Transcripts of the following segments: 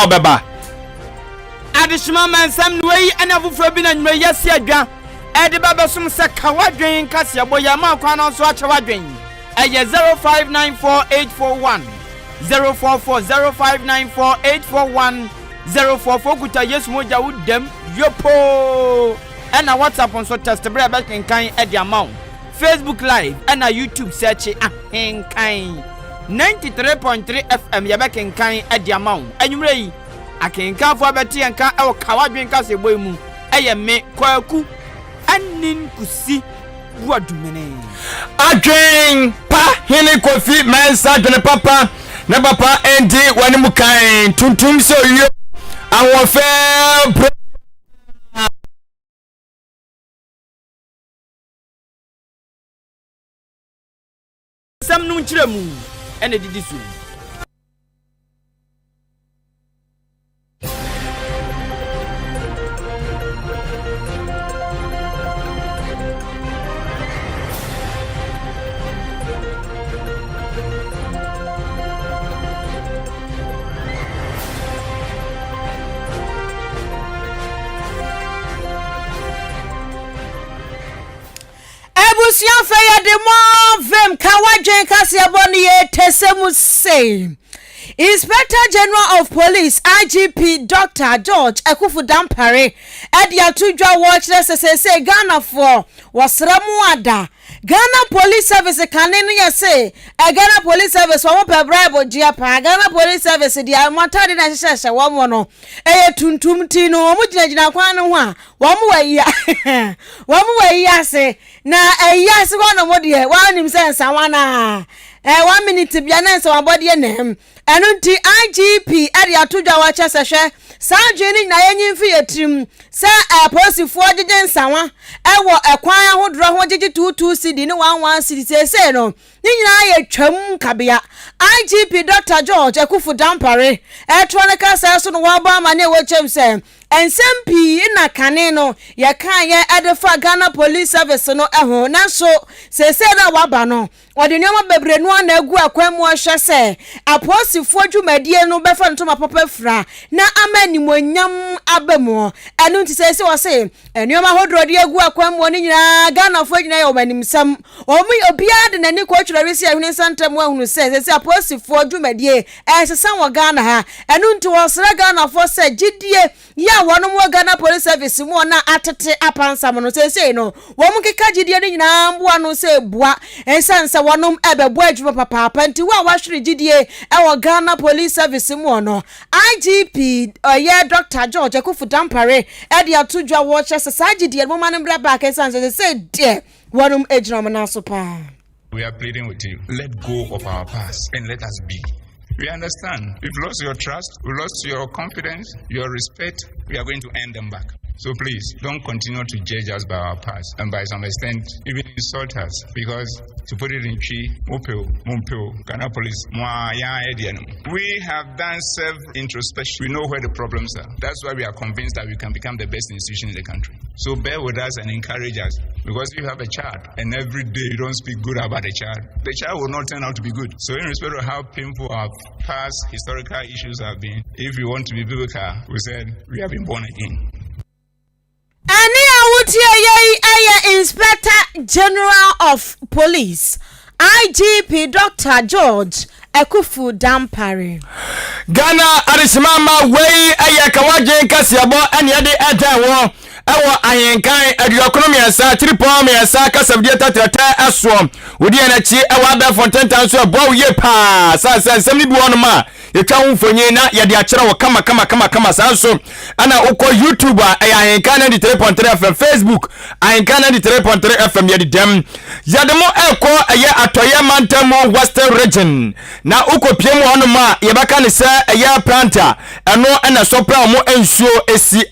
obeba adishima mansam noi ana fufuro bi na nwuma yesi adwa ede baba sum se kawadwen Kasiebo ya ma kwa na so achewadwen eye 0594841044 0594841044 044 kuta Yesu moja udem yopo ana WhatsApp on so test bra back kan ede amount Facebook live ana YouTube search ahenkan 93.3 FM ya back kan ede amount anwure yi akenkan fo abeti enkan e kawadwen Kasiebo mu eye me kwaku anin kusi buadumene adwen pa hene kofi mensa dwene papa na papa endi wani mukan tuntum so yo awon fe sam nu nkyere mu ene didi su Ebusia feya de mo vem kawadwen Kasiebo ni etesemu say Inspector General of Police IGP Dr. George Ekufu Dampare edia tudwa watch say Ghana for wasramu ada Ghana Police Service kanene yese Ghana Police Service wo pe bribe gia pa Ghana Police Service dia motade na hyehyehye wo mo no eye tuntum ti no wo gyina kwan no ho a wo mo wayi ase na ase wo no mo de wa nim sense wana 1 minute bia na nse wabode nem enu nti IGP ade atodwa wa chesehwe sajeni na yenyimfi yetrim se aposifo agege nsawa ewo ekwan ahodro ho agege 22 cd ne 11 cd sese no nyina ye twam kabia IGP Dr. George Ekufu Dampare electronic so no waba ma ne wechem se ensempi na kane no ye kan ye edefa Ghana Police Service no eho na so sese na waba no ode nyoma bebre no na agu akwan mu ahwe se aposifo adwumadie no befa ntoma papa fra na amanimonyam abemu enu nti sese wo se nyoma hodro de agu akwan mu ni nyina Ghana fo nyina ye omanimsam obia de nani ko twiraresi ahune santam ahunu sese aposifo adwumadie sesan wo Ghana ha enu nti wo sra Ghana fo se gidie ya wono mo Ghana Police Service mu na atete apansam no sese no wo mu keka gidie ni nyina mboa no se bua ensansa wonom ebebo adwuma papa nti wa hwere gidie ewo Ghana Police Service mu no IGP oye Dr. George Ekufu Dampare edi atudwa wo chese sa gidie mo manem bra back ensansa se de wonom ejina mo na so pa. We are pleading with you. Let go of our past and let us be. We understand. We've lost your trust. We've lost your confidence, your respect. We are going to earn them back. So please, don't continue to judge us by our past and by some extent even insult us because to put it in Chi, Mumpeo, Ghana Police, we have done self-introspection. We know where the problems are. That's why we are convinced that we can become the best institution in the country. So bear with us and encourage us because if you have a child and every day you don't speak good about the child will not turn out to be good. So in respect of how painful our past historical issues have been, if you want to be biblical, we said we have been born again. Ani awutie ye Inspector General of Police IGP Dr. George Ekufu Dampare Ghana arisimama wei kawadwen Kasiebo ene ade edawo ewo ahenkan aduakonomi asa 3.0 asa kasabdia tatrata aso wodi anachi ewo aba fonten so ebo ye pa sa nsem bi wono ma yetwa humfonye na yede akere wo kama sanso ana uko YouTube AHENKAN933 FM Facebook AHENKAN933 FM yede dem yademo eko atoye mantamu Western Region na uko piem wono ma yebaka ne se planta eno na sopra mo ensuo esi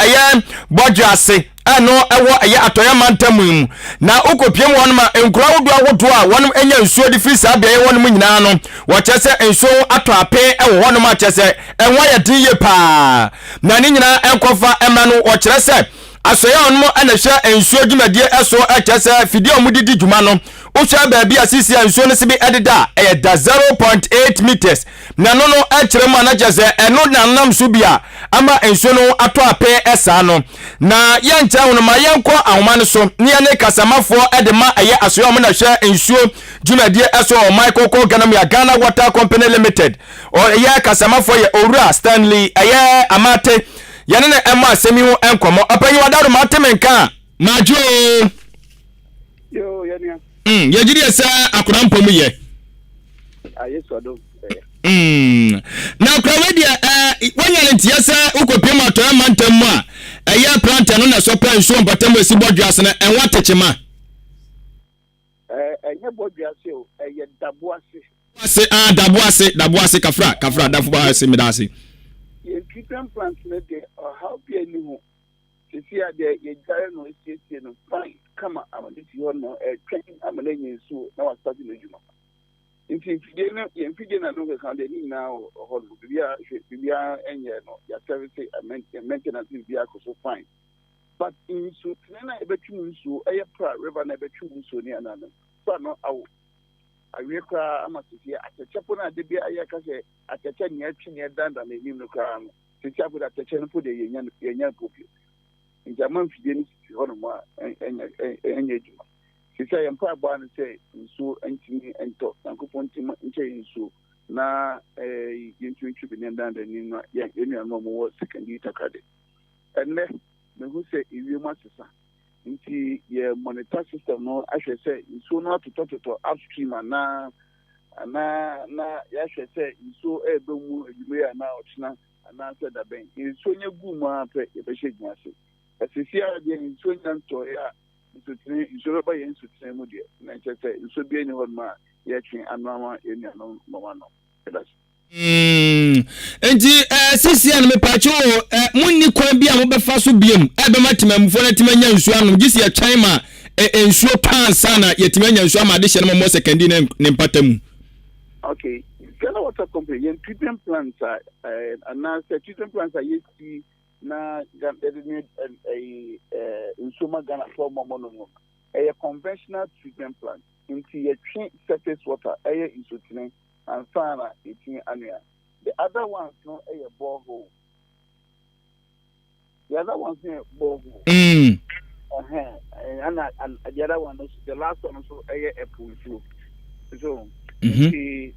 bodwase ano ewo atoya mantamu na ukopiem won ma enkura wodo awodo a wonum enya nsuo di free sa bia wonum nyina no wo chese ensuo ato ape ewo wonum a chese enwa ya din ye pa na ni nyina enkofa ema no wo chese asoya onmo ana hwa ensuo dwumadie eso chese fidi omudidi dwuma no Usha baby asisi nsuo ne sibi edida da 0.8 meters na no kyerɛ mu ana kyerɛ ɛno nanam so bia ama nsuo no ato apɛ ɛsaa no na yɛnkyerɛ wo no ma yɛnkɔ ahoma no so ne yɛne kasamafoɔ de ma ɛyɛ asoɛ ɔmo na hwɛ nsuo dwumadie ɛso ɔman kɔkɔ Ghana Water Company Limited ɛyɛ kasamafoɔ yɛ owura Stanley ɛyɛ amate yɛne ne ɛma asɛmi ho ɛnkɔmmɔ apanyi wadaro ma ate menka majo yo yɛnia yɛgyiri sɛ akora mpɔmu yɛ ayeso do na akora we dia wanya ne ntia sɛ ukopiem atɔre mantam mu a ɛyɛ planter no na sɔpa nsuo mpatam esi bodwase na ɛnwa techema ɛnyɛ bodwase o ɛyɛ daboase daboase kafra dafo ba ase medase yɛ treatment plant ne de how be any ho sisi ade yɛ gare no esiesie no fine kama amade ti hɔ no twɛn amade nyensu na wa start no dwuma nti mfidie na no ka de ni na hɔ no bibia enye no ya service maintenance bibia ko so fine but nsu na ebetwum nsu ɛyɛ pra river na ebetwum nsu ni anana so no awo awie kra ama sisi atɛkyɛpo na de bia ayɛ ka sɛ atɛkyɛ ne atwi ne danda na enim no kra no sisi abu da atɛkyɛ no po de yenya popio njaman fidie ni sisi hɔ no ma enye dwuma sisi yɛ mpa aba no sɛ nsu antimi ento nankopɔn ntimi nkyɛ nsu na yɛntwintwi bi ne danda ni no yɛnua no mo wɔ secondary takade ɛnɛ me hu sɛ ewie mu asesa nti yɛ monitor system no ahwɛ sɛ nsuo no atotɔ upstream ana yɛahwɛ sɛ nsuo ɛbɛ mu adwuma a na ɔkyena ana sɛ da bɛn nsuo nya gu mu a pɛ yɛbɛhyɛ gyina ase asisi a deɛ nsuo nya ntɔeɛ a nsuo bɛba yɛn nsutene mu deɛ na nkyɛ sɛ nsuo bi ani hɔ no a yɛtwe anoama yɛnuanom mama no ɛda so enti sisia no mepache munni kwan bi a mobɛfa so biem ɛbɛma timamfo na timanya nsuo anom gisi ya twan ma nsuo pansa na yetimanya nsuo ama de hyɛ no mo secondary ne mpata mu okay Ghana Water Company yen treatment plants and treatment plants are yesi na nsuo Ghana for mono a conventional treatment plant into a surface water nsuo and sana eating ania. The other ones no a borehole. The other ones a borehole. And the other one, the last one also a pool flow. So the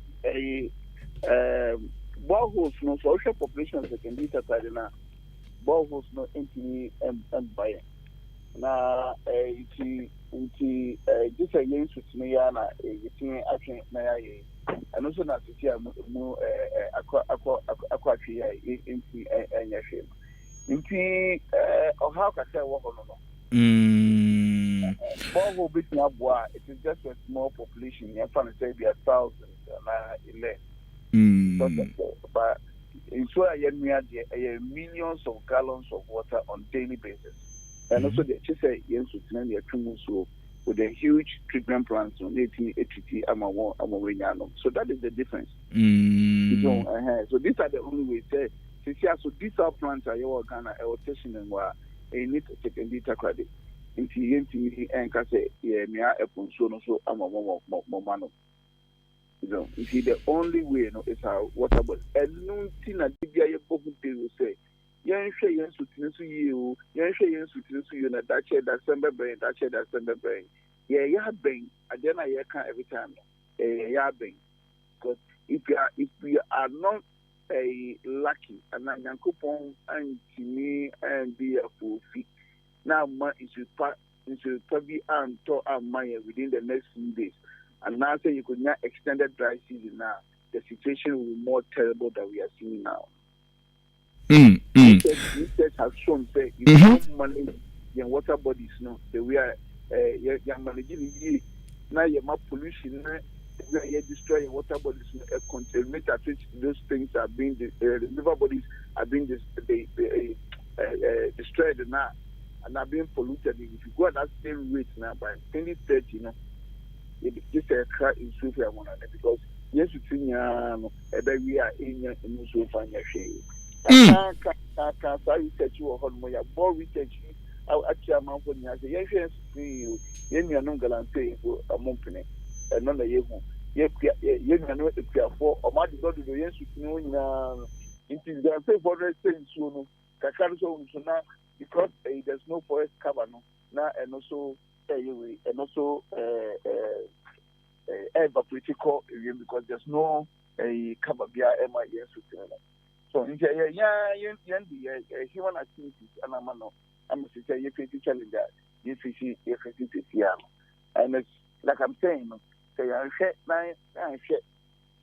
boreholes no social populations that can be started now. Boreholes no empty and buy. Na just a young Sutiniana, a action na and also not to see more aquatria into a shame. Into how can I say what on no? Borehole beating up why it is just a small population. You're trying to say be 1,000 less. But in so I millions of gallons of water on daily basis. And also the say yes to with a huge treatment plant on 80 so that is the difference. So these are the only ways so these are plants are your Ghana rotation and where a need to take a data credit into and can say me so mano. So you see the only way is how water was and no thing that will say yan hwɛ yɛn sutene so yie o yan hwɛ yɛn sutene so yie na dakyɛ December brain yɛ abɛn adeɛ na yɛka every time yɛ abɛn because if we are not lucky and nyankopɔn antimi and be a full fit now ma nsu bi antɔ amma yɛ within the next few days and now say you could not extended dry season now the situation will be more terrible than we are seeing now. Research has shown that if you don't manage your water bodies, no, the way you're managing it, now you're more pollution, you destroy your water bodies, contaminate at which those things are being the river bodies are being destroyed now and are being polluted. If you go at that same rate now by 2030, you know, just a crack in Sophia because yes, it's in we are in Sophia. Research you or more research actually amount for me as a young you no galante a company and none of you ye no for o ma de do yen su no nyina it is the pay for rest so no kakari so na because there's no forest cover no na and also evaporated area because there's no cover via MIS. So in the human activities and I'm a challenge that you see and it's like I'm saying, say I shit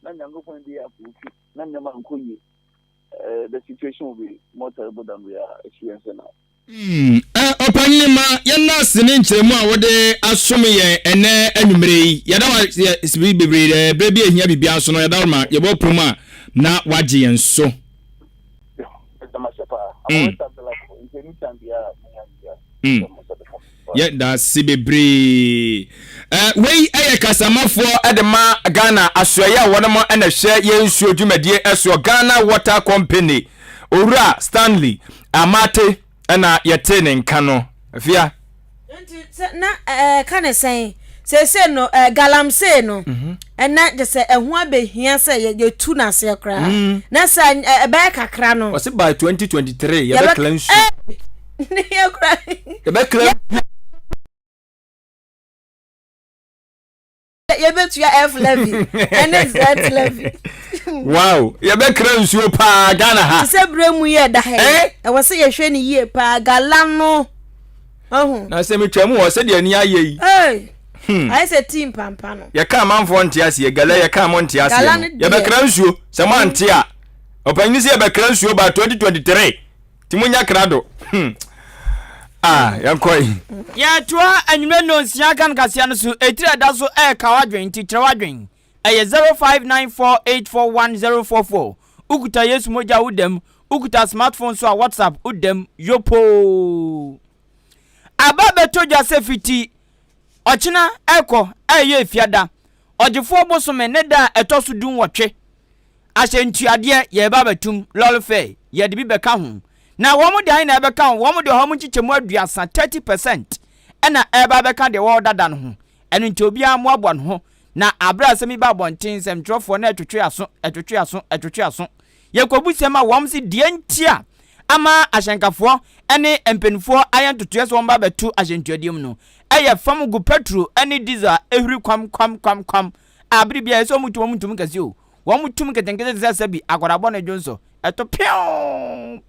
none the situation will be more terrible than we are experiencing now. Opanyima yana sene nkyeremu a wode asome ye ene anumere yada wa sibi bebre brebi ehia bibia so no yada ma ye bo proma na waje yen so ye da sibebre wei eye kasamafo edema Ghana asoya wonmo ena hwe ye nsuo dwumadie eso Ghana Water Company owura Stanley Amate ana yete ne nka no afia na kan say se no galamse no na je se ehu abehia se ye tu na se kra na sa be kakra no was by 2023 ye be cleanse ne ye kra ye be cleanse ye be tu ya F levy and Z levy wow ye be cleanse yo pa Ghana ha se bremu ye da he e wo se ye hwe ni ye pa galam no na se metwamu wo se de ani aye yi I say team pampa no ye ka manfo ntiase ye gala ye ka mon ntiase ye be kransuo se mo antia opanyi se ye be kransuo ba 2023 timunya krado yankoi ya toa anwume no nsia kan kasia no so etira da so kawadwen titire wadwen 0594841044 ukuta Yesu moja udem ukuta smartphone so a WhatsApp udem yopo ababe toja safety ochina eko eye fiada ogifo bosome ne da etoso dun wotwe ahyentuade ye babatum lolfe ye de bi beka ho na wo mu de na beka ho wo mu de ho mu chichemu aduasa 30% ena eba beka de wo dada no ho enu nti obi amu abo no ho na abra semi ba bontin sem trofo na etwetwe aso ye kobusema wo mu si de ntia ama ahyenkafo ene empenfo ayentoto so won ba betu ahyentuadiem no eye fam gu petro ene diesel ehuri kwam abri bia so mutum kasi o wo mutum ketenkete sasa bi agorabo na jonso eto pion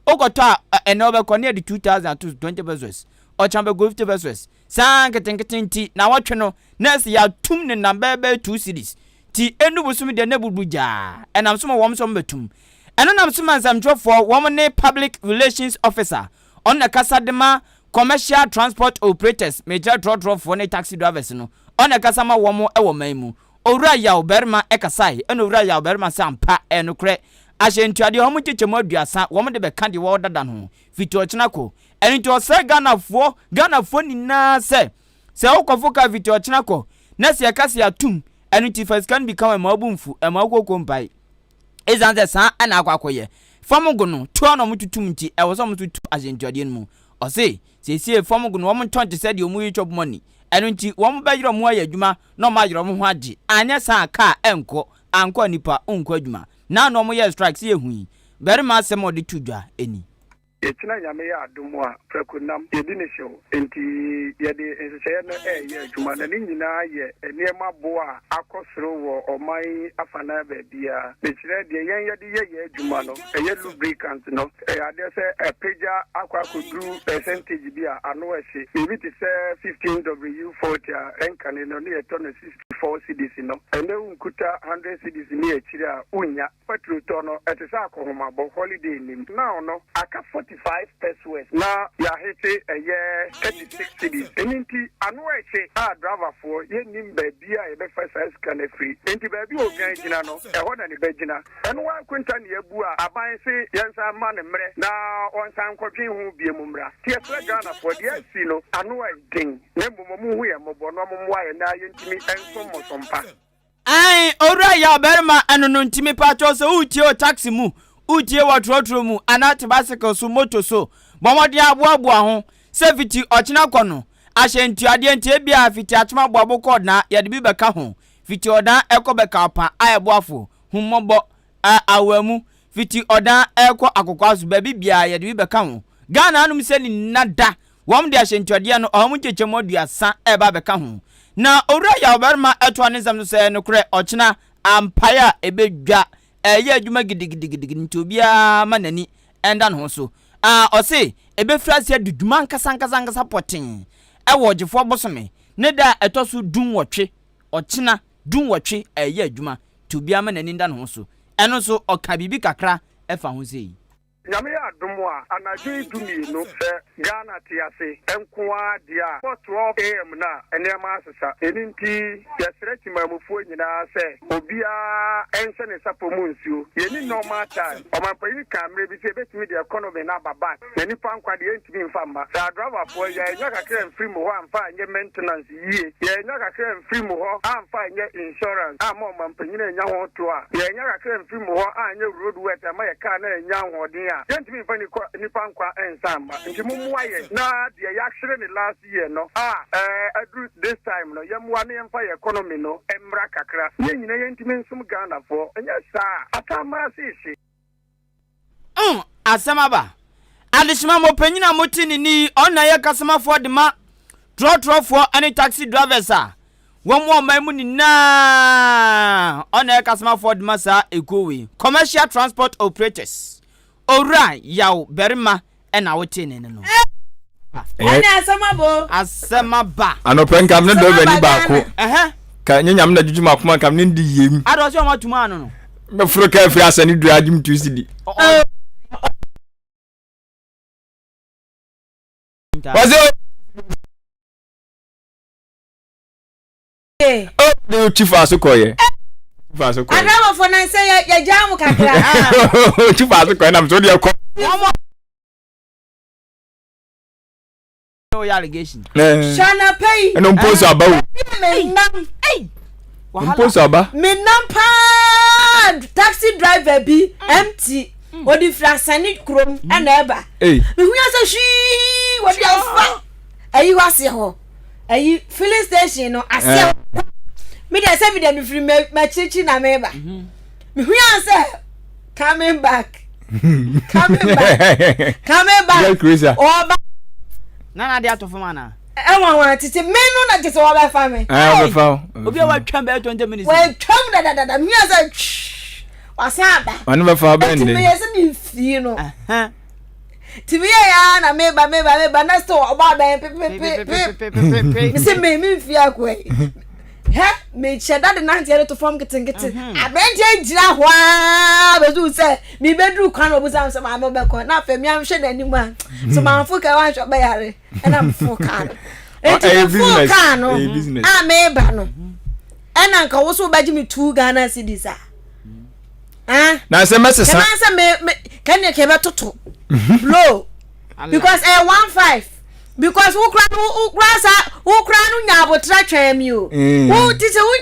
ogoto ene obekọ ne de 2020 pesos o chambe go 50 pesos san ketenkete nti na wotwe no nurse ya tum ne number 2 cities ti enu busumi de nebubuja enam so wo so betum eno nam so mansam for woman public relations officer on the Kasadema commercial transport operators major draw for ne taxi drivers no on the Kasama womo ewo maimu owura ya oberma ekasai eno owura ya oberma sampa eno kre ahyentuade homo chichemu aduasa womo de beka de wo dada no fiti ochinako eno nti ose Ghana nina se okofoka fiti ochinako na se ekase atum eno nti first can become mabumfu emakokompai ezanze sa ana akwakoye famugo no to no mututum nti e wo so mututu ahyentuade mu ose se famugo no wo montonte se de omu yitwa money eno nti wo mo bayiro mu ayadwuma no ma yiro mo ho age anya sa ka enko anko nipa onko adwuma na no mo ye strike se ehui bere ma asem odi tudwa eni etina nyame ya adomo a prekunam ebi ne show enti yede ensese no ye adwuma na nyina ye eniema bo a akosoro wo oman afana ba bia bekire de yen yede ye adwuma no eye lubricant no ade se peja akwakodru percentage bia ano ehye ebi ti se 15W40 a enkane no ne to no 64 cedis no ene unkuta 100 cedis ni ekire a unya petrol to no etese akohoma bo holiday nim now no aka 45 pesos na ya hete 36 cities enti anu eche driver for ye nim ba bia ye be first scan free enti ba bi ogan gina no ho na ne ba gina eno wa kwenta ne abu a aban se yensa ma ne mre na onsan kwotwe hu bie mu mra tie se Ghana for the si no anu din ne momo hu ye mobo no momo ye na yentimi enso mosompa ai ora ya berma eno no ntimi pa cho so utie o taxi mu utie watrotro mu anati bicycle so moto so bomodi aboabo ho safety ochina kono ahyentuade ntie bia fiti atoma boabo code na yade bi beka ho fiti odan eko beka pa ayeboafo hummobo awamu fiti odan eko akokwaso ba bibia yade bi beka ho Ghana anum se ni nada wom de ahyentuade no omu chechemo aduasa eba beka ho na owura ya obarma eto anisam no se no kure ochina ampaya ebedwa ye adwuma gidigidi ntobia manani enda no so ose ebefrase aduduma nkasa potin ewo gifo bosome ne da etoso dun wotwe ochina dun wotwe ye adwuma tobia manani nda no so eno so oka bibi kakra efa ho sei Nyame adumo a anadwo dumi no se Ghana tiase enkoa dia 12 am na enema asesa eninti yesreti mamufuo nyina se obia ense ne sapomu nsuo yeni normal time omanpanyi kamre bi se betimi the economy na baba yeni pankwa de entimi mfamba sa driver for ya enya kakra free mo ho amfa anye maintenance yie ya enya kakra free mo ho amfa anye insurance ama omanpanyi na enya ho to a ya enya kakra free mo ho anye road work ama ya car na enya ho den gentimi fani nipa nkwa ensamba nti mumuaye na de yakhere ne last year no this time no yamwa ne yemfa economy no emra kakra yenyina yentimi nsum Ghana for enya saa atama sisi asamaba adishima mo panyina motini ni ona ye kasama for de ma trotro for any taxi drivers womo maimu ni na ona ye kasama for de ma sa ekowe commercial transport operators Ora yaw berima na wotene ne no. Asamaba. Anopen kam ne do bani baako. Ka nyanyam na jujuma kuma kam ne ndi yem. Ado so ma tuma no no. Me furo ka fi asani du ajim tuisidi. Wazo. Oh, the chief asokoye. Adama for na say ya jamu kakra. Chief asokoye na so de ko. No allegation. Shana pay. No post about. Hey. Post about. Me nampa taxi driver bi empty. Odi frasani krom na eba. Hey. Me hu asa shi wodi afa. Ayi wase ho. Ayi filling station no ase. Me dey say me dey me free me chichi na me eba. Me hu asa coming back. Coming back. Oba Nana de atofuma na. Enwa tete menu na tete wa ba fa me. Ba fa. Obi wa twam be 20 minutes. Wa twam da me asa wasaba. Anu ba fa ba ndi. Me yesa mi fi no. Tibi ya na me ba na sto oba ba pe. Me se me fi akwe. Me cheda de na tiere to form kitinkiti. Abenje jira hwa bezu se mi bedru kwan obusa se ma be ko na fa mi am hwe na nimu a. So ma fu ka wan hwe ba yare. Ena mfu kan. Enti mfu kan no. A me ba no. Ena nka wo so ba ji mi 2 Ghana cedis a. Na se mesesa. Kana se me kan ye ke be toto. Blow. Because 15. Because who cry no nya abotra twam you. Who tise who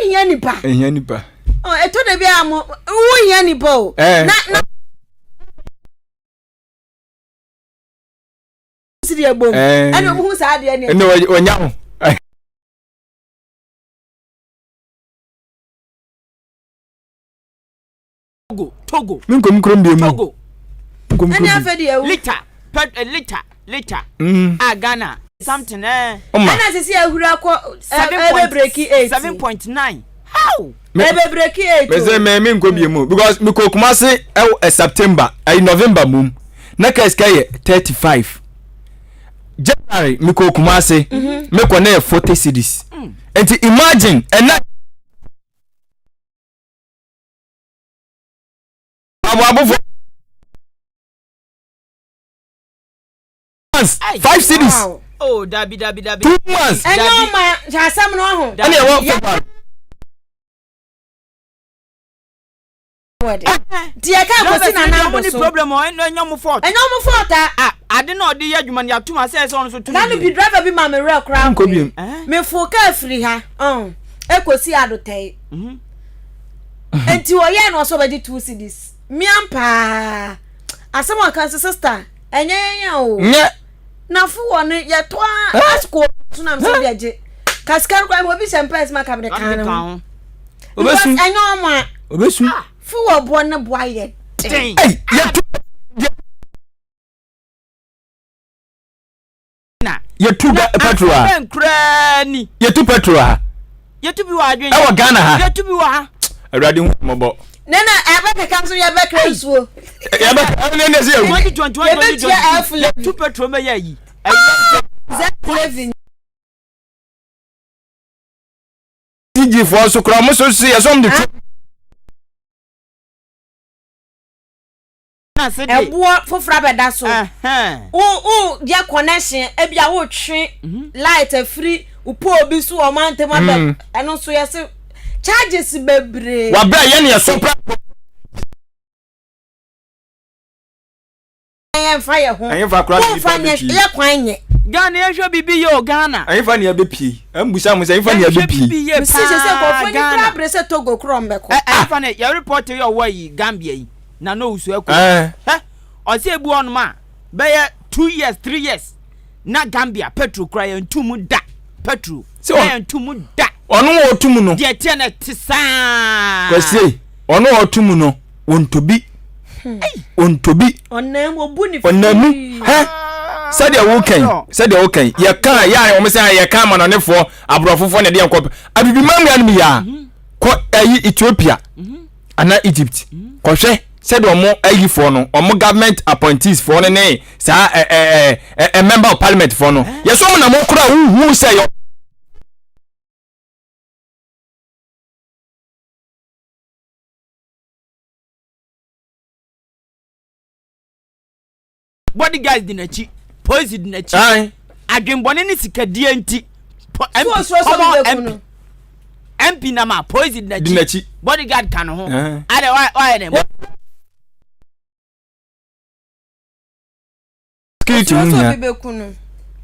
hia nipa. Hia nipa. Oh, eto de bia mo who hia nipa o. Na sidi ebom. Ani obu sa ade ani. No onya ho. Togo. Minkom krom de mu. Togo. Ani afedi e liter. Ghana something Ana sisi ahura ko ebe break 8 7.9. How? Ebe break 8. Me say me nko biemu because me ko Kumasi September November mum. Na ka iska ye 35. January me ko Kumasi me ko na 40 cedis. And imagine and abu 5 cities. Wow. Oh, dabi. 2 months. And no ma jasam no ho. And you work for Dia ka ko si na na bo so. Problem o enyo fault. Enyo mo fault ade na odi ya adwuma ya tuma say so so tunu. Na no bi driver bi ma me real crowd. Me fo ka free ha. Ekosi adotai. Enti wo ye no so be 2 cedis. Miampa. Asema kan sister. Enya o. na fu woni ye to asko sunam se biaje kaskar kwa mo bi sempes maka be kan obesu enyo mo obesu fu wo bo ne bo aye hey ye tu petrol krani ye tu petrol ye tu bi wa adwen e wo Ghana ha ye tu bi wa ha awrade hu mobo nena ebe ka so ye be kransuo ye be ne se ye 2021 ye tu petrol me ya yi Z11 TG for so kra mo so se ye so mde na se de ebo fofra beda so o dia connection e bia wo twe light free upo obi so o mante ma be eno so ye se charges bebre wa bra ye ne so pra en fire ho en fa kra ni ye kwanye Ghana ye hwe bibi yo Ghana en fa ne be pie ambusa mo se en fa ne be pie si se ko fo ni kra brese Togo krombe ko en fa ne ye report yo wa yi Gambia yi na no usu ekwo o se ebu on ma be ye 2 years 3 years na Gambia petrol cry entumu da petrol entumu da ono wo tumu no de tie na tisa kwese ono wo tumu no wontobi onam obu ni onamu said wo kan ye kan ya o me say ye kan ma no nefo abrofofo ne de enko abibi mamra no ya ko ayi Ethiopia ana Egypt ko hwe said o mo ayi fo no o mo government appointees fo no ne sa member of parliament fo no ye so mo na mo kura hu say yo bodyguards dinachi police dinachi adwenbone ni sikadie nti MP na ma police dinachi bodyguard kan ho ade why ne security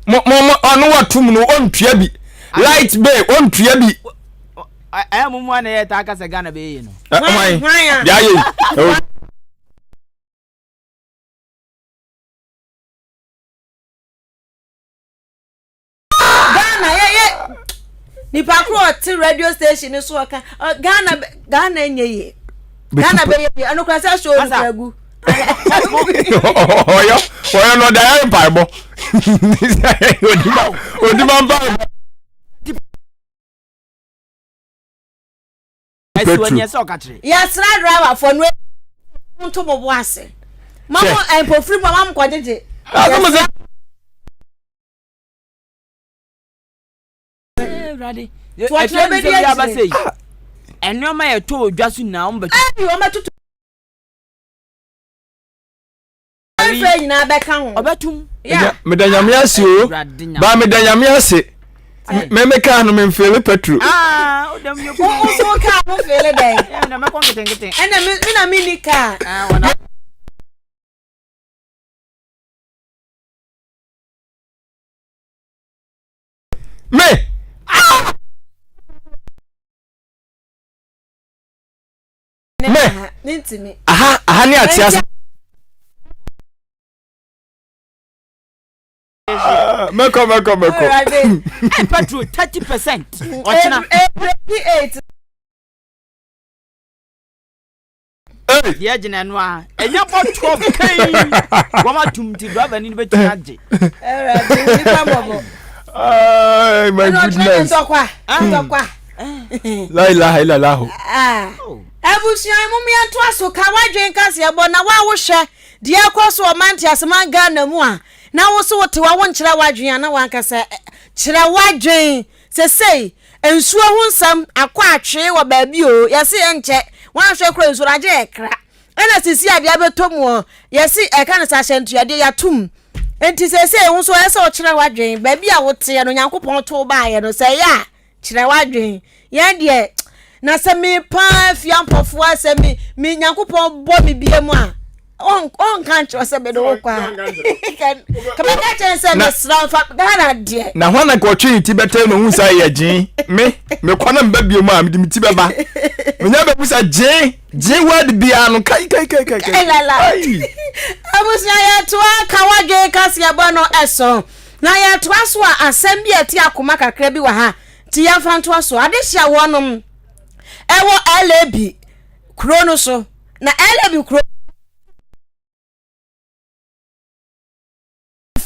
mo ono watum no ontua bi light bay ontua bi mumu ana ye ta kasa Ghana be yi no ya ye ni pa kro ti radio station so aka Ghana nyeye Ghana be ye anu kwa sa show ni agu oyo no da yan parbo odima mba esiwanye so katre ya sra driver for no nto bobo ase mama empo free mama kwajeje ready to attract the abase eno ma ye to odwasu na o mbeto o matutu afa nyina be kan ho obetum ya medanyame ase o ba medanyame ase memeka no memfele petrol odam yo ko so ka mo fele dai na me kon keten ena mi na minika wana me nintimi aha ni atia meko petrol 30% ochina 88 ye jina no a enya botwo kai wama tumti driver ni be tinaje ni pa mobo my goodness ndokwa la ilaha illallah ebusian mumia to aso ka wadwen Kasiebo na wa wo hwe de akoso o manti asema Ghana mu a na wo so wote wa won kire wadwen na wankasa kire wadwen sesei ensuo hu nsam akwa atwe wo baabi o yesi enche wan hwe kro ensuo raje ekra ena sisi abia betomu yesi eka na sa hyentuade yatum enti sesei hu so yesi o kire wadwen baabi a wote no Nyankopon to ba ye no se ya kire wadwen ye de na se mi pa fiampofo ase mi Nyankopon bo mi biemu a on kan tro se be do kwa ka be ka chen se me sra fa Ghana de na hwana ko twi ti bete no hu sa ye gin me kwana mba biemu a mi ti beba me nya be musa gin word bia no kai la ebusia ya to Kawaje Kasiebo no eso na ya to aso a asem bi ati akoma kakra bi wa ha ti ya fa to aso adehia wonom ewo LAB kuro no so na LAB kuro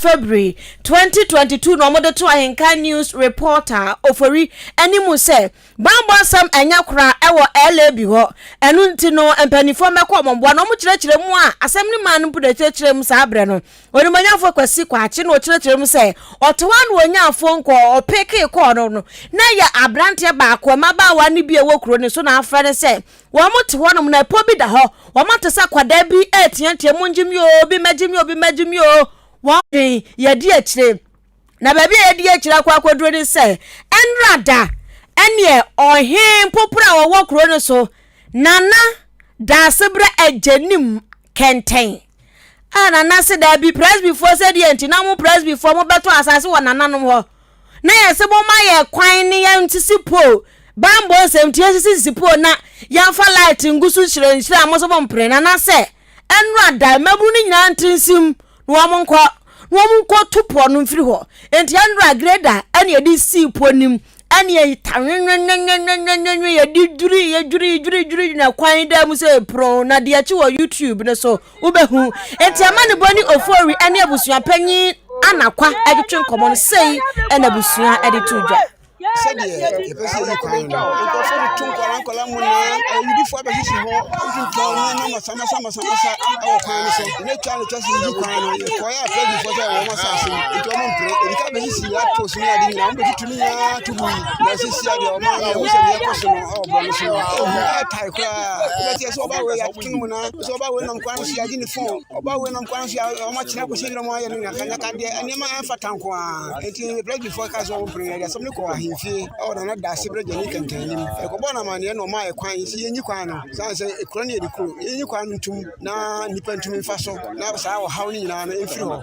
February 2022 no mode to Ahenkan news reporter ofori animu say bambo sam anya kura ewo LAB ho enu nti no empanifo mekọ mombo no mu kirekire mu a asem ni man mpu de kirekire mu sa abre no onimanyafo kwasi kwache no kirekire mu say otowa no onyafo nko opeke ko no na ya abrante ba ko maba wa ni bi ewo kuro ni so na afre say wo mote ho no na po bi da ho wo mate sa kwada bi etiantie mu njimi obi magimi o wọ́n yẹ̀dí ẹ̀kyerẹ́ na bẹ̀bí yẹ̀dí ẹ̀kyerẹ́ akwaduro ni sẹ́ ẹnrada ẹnìyẹ ọ̀hìn pọ́pọ́rọ́ àwọn ọwọ́ kúrò ní so nana dàsíbrẹ́ ẹ̀jẹ̀nim kẹntẹ́n nana sí dàbí press before sẹ́dí ẹ̀ntì náà mú press before mo bẹ́tọ̀ àsásí wọ̀ nana nom họ na yẹ sẹ́ mo máa yẹ kwan ní yẹn ti sí po bambo nsẹm tí yẹ sí po na yẹn fa light ngusu nhyerẹ́nhyerẹ́ àmọ́sọ́bọ̀ mpẹ̀rẹ̀ nana sẹ́ ẹnrada mẹ́bù ní nyina ntinsim Womunko tupo no mfiri ho enti andra greda ene yedi si ponim ene yedi duri na kwan da mu se pro na de achi wo YouTube ne so ubehu enti amane boni ofori ene abusua panyi anakwa edwetwe nkomo no sei ene abusua editudwa said the person you can know. Because the two Kolamuna, you before the issue, our council, they try to just you can acquire plenty for the woman assassin. It won't break. It can't be see that post me. I didn't want to me to be. Let's see your man who said the question of Bonus. Let us over where Kingmuna, so about when I'm going to see a uniform, about when I'm going to see how much I was in the morning, and I can't get any man for Tankwa. It is break before Castle prayer. Some look or not that's a break and you can tell him. A Cobana man, no, my acquaintance, you can. Sounds a crony crew. You can to now, Nippon to me, Faso. Now, how many in Frio.